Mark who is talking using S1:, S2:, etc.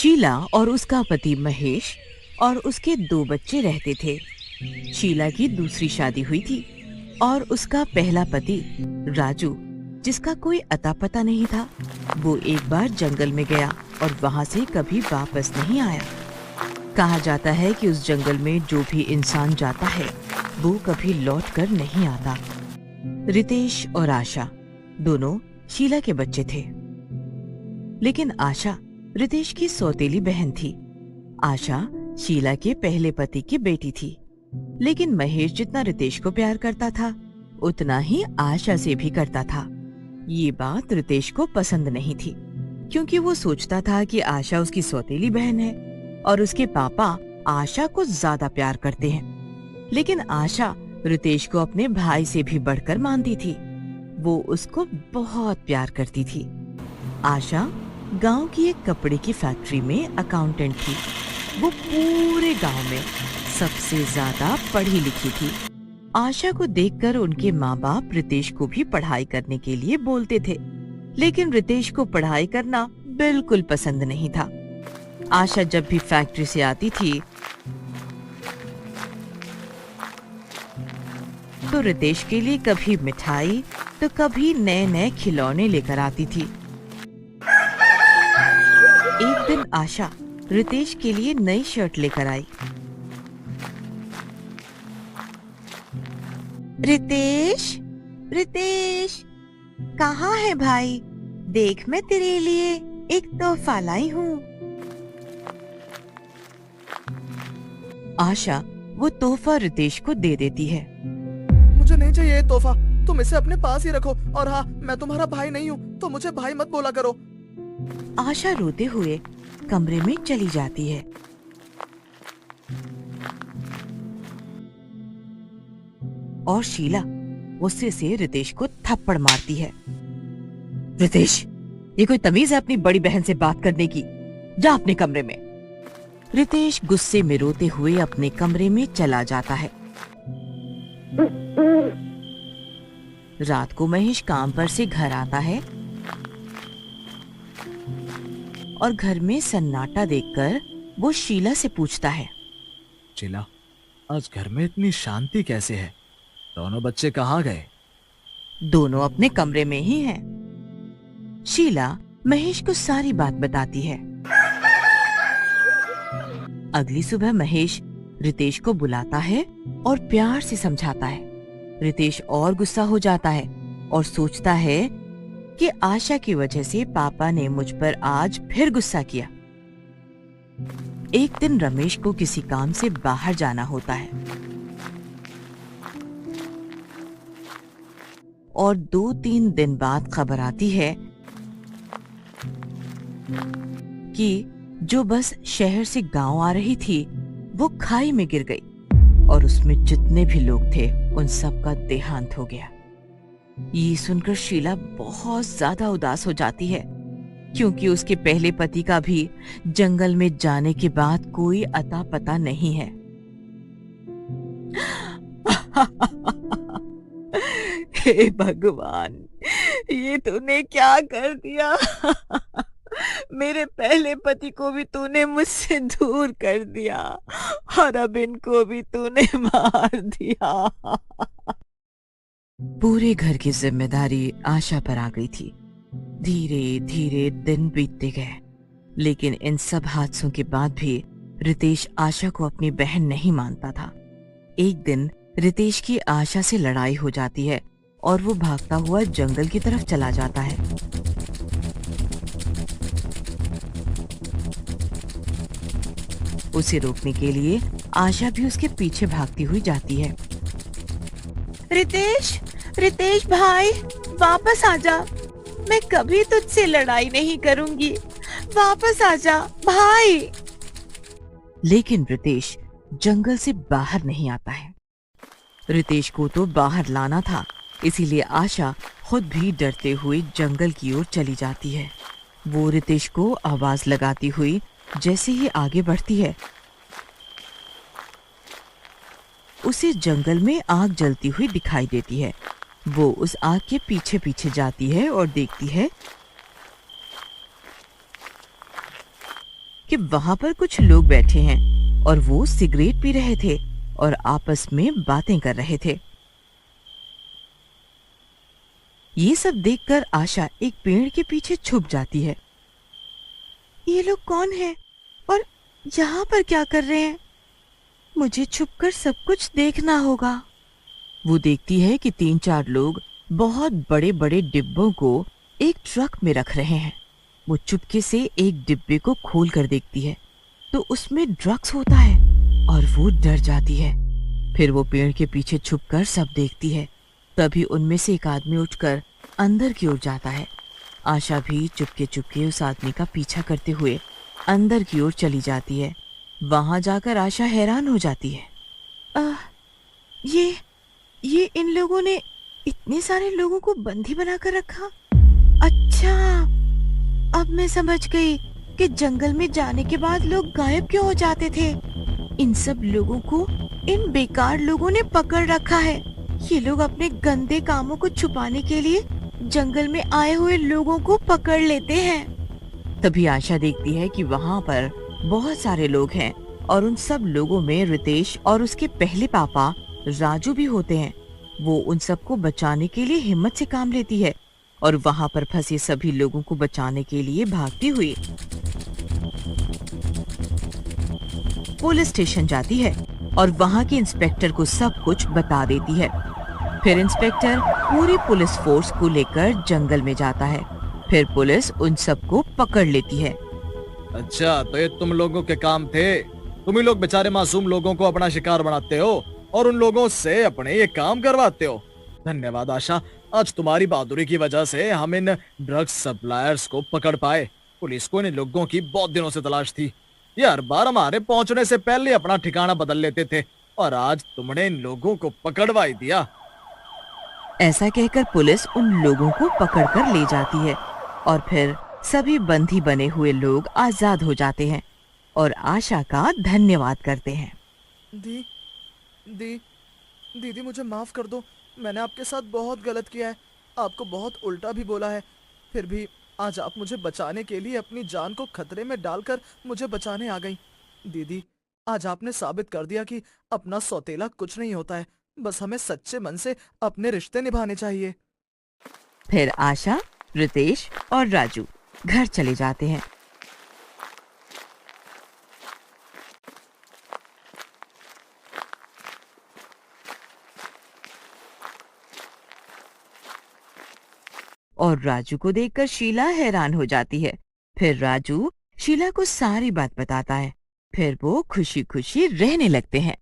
S1: शीला और उसका पति महेश और उसके 2 बच्चे रहते थे। शीला की दूसरी शादी हुई थी और उसका पहला पति राजू, जिसका कोई अता पता नहीं था, वो एक बार जंगल में गया और वहां से कभी वापस नहीं आया। कहा जाता है कि उस जंगल में जो भी इंसान जाता है वो कभी लौट कर नहीं आता। रितेश और आशा दोनों शीला के बच्चे थे, लेकिन आशा रितेश की सौतेली बहन थी। आशा शीला के पहले पति की बेटी थी, लेकिन महेश जितना रितेश को प्यार करता था उतना ही आशा से भी करता था। ये बात रितेश को पसंद नहीं थी, क्योंकि वो सोचता था कि आशा उसकी सौतेली बहन है और उसके पापा आशा को ज्यादा प्यार करते हैं। लेकिन आशा रितेश को अपने भाई से भी बढ़कर मानती थी। वो उसको बहुत प्यार करती थी। आशा गांव की एक कपड़े की फैक्ट्री में अकाउंटेंट थी। वो पूरे गांव में सबसे ज्यादा पढ़ी लिखी थी। आशा को देखकर उनके माँ बाप रितेश को भी पढ़ाई करने के लिए बोलते थे, लेकिन रितेश को पढ़ाई करना बिल्कुल पसंद नहीं था। आशा जब भी फैक्ट्री से आती थी तो रितेश के लिए कभी मिठाई तो कभी नए नए खिलौने लेकर आती थी। एक दिन आशा रितेश के लिए नई शर्ट लेकर आई। रितेश, रितेश, कहाँ है भाई? देख, मैं तेरे लिए एक तोहफा लाई हूँ। आशा वो तोहफा रितेश को दे देती है।
S2: मुझे नहीं चाहिए ये तोहफा, तुम इसे अपने पास ही रखो। और हाँ, मैं तुम्हारा भाई नहीं हूँ, तो मुझे भाई मत बोला करो।
S1: आशा रोते हुए कमरे में चली जाती है। और शीला गुस्से से रितेश को थप्पड़ मारती है। रितेश, ये कोई तमीज है अपनी बड़ी बहन से बात करने की? जा अपने कमरे में। रितेश गुस्से में रोते हुए अपने कमरे में चला जाता है। रात को महेश काम पर से घर आता है और घर में सन्नाटा देखकर वो शीला से पूछता है,
S2: शीला, आज घर में इतनी शांति कैसे है? दोनों बच्चे कहाँ गए?
S1: दोनों अपने कमरे में ही हैं। शीला महेश को सारी बात बताती है। अगली सुबह महेश रितेश को बुलाता है और प्यार से समझाता है। रितेश और गुस्सा हो जाता है और सोचता है कि आशा की वजह से पापा ने मुझ पर आज फिर गुस्सा किया। एक दिन रमेश को किसी काम से बाहर जाना होता है और 2-3 दिन बाद खबर आती है कि जो बस शहर से गांव आ रही थी वो खाई में गिर गई और उसमें जितने भी लोग थे उन सब का देहांत हो गया। ये सुनकर शीला बहुत ज्यादा उदास हो जाती है, क्योंकि उसके पहले पति का भी जंगल में जाने के बाद कोई अता पता नहीं है। हे भगवान, ये तूने क्या कर दिया? मेरे पहले पति को भी तूने मुझसे दूर कर दिया और अब इनको भी तूने मार दिया। पूरे घर की जिम्मेदारी आशा पर आ गई थी। धीरे धीरे दिन बीतते गए, लेकिन इन सब हादसों के बाद भी रितेश आशा को अपनी बहन नहीं मानता था। एक दिन रितेश की आशा से लड़ाई हो जाती है और वो भागता हुआ जंगल की तरफ चला जाता है। उसे रोकने के लिए आशा भी उसके पीछे भागती हुई जाती है। रितेश, रितेश भाई, वापस आ जा। मैं कभी तुझसे लड़ाई नहीं करूंगी। वापस आ जा भाई। लेकिन रितेश जंगल से बाहर नहीं आता है। रितेश को तो बाहर लाना था, इसीलिए आशा खुद भी डरते हुए जंगल की ओर चली जाती है। वो रितेश को आवाज लगाती हुई जैसे ही आगे बढ़ती है, उसे जंगल में आग जलती हुई दिखाई देती है। वो उस आग के पीछे पीछे जाती है और देखती है कि वहां पर कुछ लोग बैठे हैं और वो सिगरेट पी रहे थे और आपस में बातें कर रहे थे। ये सब देखकर आशा एक पेड़ के पीछे छुप जाती है। ये लोग कौन हैं और यहाँ पर क्या कर रहे हैं? मुझे छुपकर सब कुछ देखना होगा। वो देखती है कि 3-4 लोग बहुत बड़े बड़े डिब्बों को एक ट्रक में रख रहे हैं। वो चुपके से एक डिब्बे को खोल कर देखती है तो उसमें ड्रग्स होता है और वो डर जाती है। फिर वो पेड़ के पीछे छुपकर सब देखती है। तभी उनमें से एक आदमी उठकर अंदर की ओर जाता है। आशा भी चुपके चुपके उस आदमी का पीछा करते हुए अंदर की ओर चली जाती है। वहां जाकर आशा हैरान हो जाती है। ये इन लोगों ने इतने सारे लोगों को बंदी बनाकर रखा। अच्छा, अब मैं समझ गई कि जंगल में जाने के बाद लोग गायब क्यों हो जाते थे। इन सब लोगों को इन बेकार लोगों ने पकड़ रखा है। ये लोग अपने गंदे कामों को छुपाने के लिए जंगल में आए हुए लोगों को पकड़ लेते हैं। तभी आशा देखती है कि वहाँ पर बहुत सारे लोग हैं और उन सब लोगों में रितेश और उसके पहले पापा राजू भी होते हैं। वो उन सबको बचाने के लिए हिम्मत से काम लेती है और वहाँ पर फंसे सभी लोगों को बचाने के लिए भागती हुई पुलिस स्टेशन जाती है और वहाँ के इंस्पेक्टर को सब कुछ बता देती है। फिर इंस्पेक्टर पूरी पुलिस फोर्स को लेकर जंगल में जाता है। फिर पुलिस उन सबको पकड़ लेती है।
S3: अच्छा, तो ये तुम लोगों के काम थे। तुम ही लोग बेचारे मासूम लोगों को अपना शिकार बनाते हो और उन लोगों से अपने ये काम करवाते हो। धन्यवाद आशा, आज तुम्हारी बहादुरी की वजह से हम इन ड्रग्स सप्लायर्स को पकड़ पाए। पुलिस को इन लोगों की बहुत दिनों से तलाश थी। ये हर बार हमारे पहुंचने से पहले अपना ठिकाना बदल लेते थे और आज तुमने इन लोगों को पकड़वा ही दिया।
S1: ऐसा कहकर पुलिस उन लोगों को पकड़कर ले जाती है और फिर सभी बंदी बने हुए लोग आजाद हो जाते हैं और आशा का धन्यवाद करते हैं।
S2: दीदी मुझे माफ कर दो। मैंने आपके साथ बहुत गलत किया है, आपको बहुत उल्टा भी बोला है। फिर भी आज आप मुझे बचाने के लिए अपनी जान को खतरे में डालकर मुझे बचाने आ गई। दीदी, आज आपने साबित कर दिया कि अपना सौतेला कुछ नहीं होता है। बस हमें सच्चे मन से अपने रिश्ते निभाने चाहिए।
S1: फिर आशा, रितेश और राजू घर चले जाते हैं। और राजू को देखकर शीला हैरान हो जाती है। फिर राजू शीला को सारी बात बताता है। फिर वो खुशी खुशी रहने लगते हैं।